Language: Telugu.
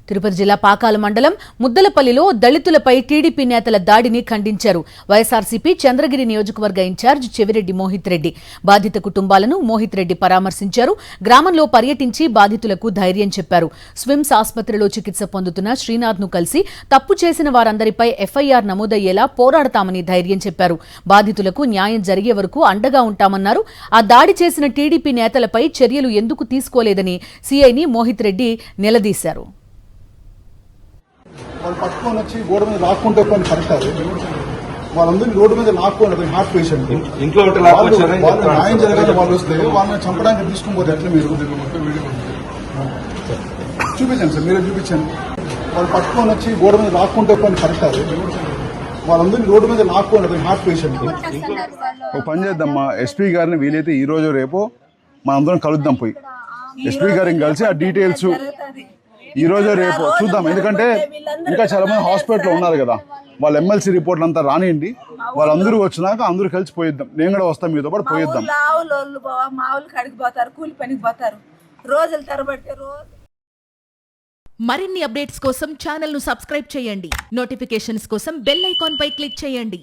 తిరుపతి జిల్లా పాకాల మండలం ముద్దలపల్లిలో దళితులపై టీడీపీ నేతల దాడిని ఖండించారు. వైఎస్ఆర్సీపీ చంద్రగిరి నియోజకవర్గ ఇన్ఛార్జ్ చెవిరెడ్డి మోహిత్ రెడ్డి బాధిత కుటుంబాలను మోహిత్ రెడ్డి పరామర్శించారు. గ్రామంలో పర్యటించి బాధితులకు ధైర్యం చెప్పారు. స్విమ్స్ ఆసుపత్రిలో చికిత్స పొందుతున్న శ్రీనాథ్ ను కలిసి తప్పు చేసిన వారందరిపై ఎఫ్ఐఆర్ నమోదయ్యేలా పోరాడతామని ధైర్యం చెప్పారు. బాధితులకు న్యాయం జరిగే వరకు అండగా ఉంటామన్నారు. ఆ దాడి చేసిన టీడీపీ నేతలపై చర్యలు ఎందుకు తీసుకోలేదని సీఐని మోహిత్ రెడ్డి నిలదీశారు. వాళ్ళు పట్టుకొని వచ్చి గోడ మీద లాక్కుంటే పని కరెక్ట్. అది వాళ్ళందరినీ రోడ్డు మీద లాక్కోండి. హార్ట్ పేషెంట్ ఇంట్లో న్యాయం జరగాలి. వాళ్ళు వస్తే వాళ్ళని చంపడానికి తీసుకుని పోతే ఎట్లా? మీరు చూపించండి సార్, మీరే చూపించండి. వాళ్ళు పట్టుకొని వచ్చి గోడ మీద లాక్కుంటే పని కరెక్ట్. అది వాళ్ళందరినీ రోడ్డు మీద లాక్కోండి. హార్ట్ పేషెంట్ ఒక పని చేద్దామా, ఎస్పీ గారిని వీలైతే ఈ రోజు రేపు మనందరం కలుద్దాం. పోయి ఎస్పీ గారిని కలిసి ఆ డీటెయిల్స్ ఈ రోజు రేపు చూద్దాం. ఎందుకంటే ఇంకా చాలా మంది హాస్పిటల్లో ఉన్నారు కదా, వాళ్ళ ఎమ్మెల్సీ రిపోర్ట్లు అంతా రానియండి. వాళ్ళందరూ వచ్చినాక అందరూ కలిసి పోయిద్దాం. నేను కూడా వస్తాం, మీతో పాటు పోయిద్దాం. మరిన్ని అప్డేట్స్ కోసం ఛానల్ ను సబ్స్క్రైబ్ చేయండి. నోటిఫికేషన్స్ కోసం బెల్ ఐకాన్ పై క్లిక్ చేయండి.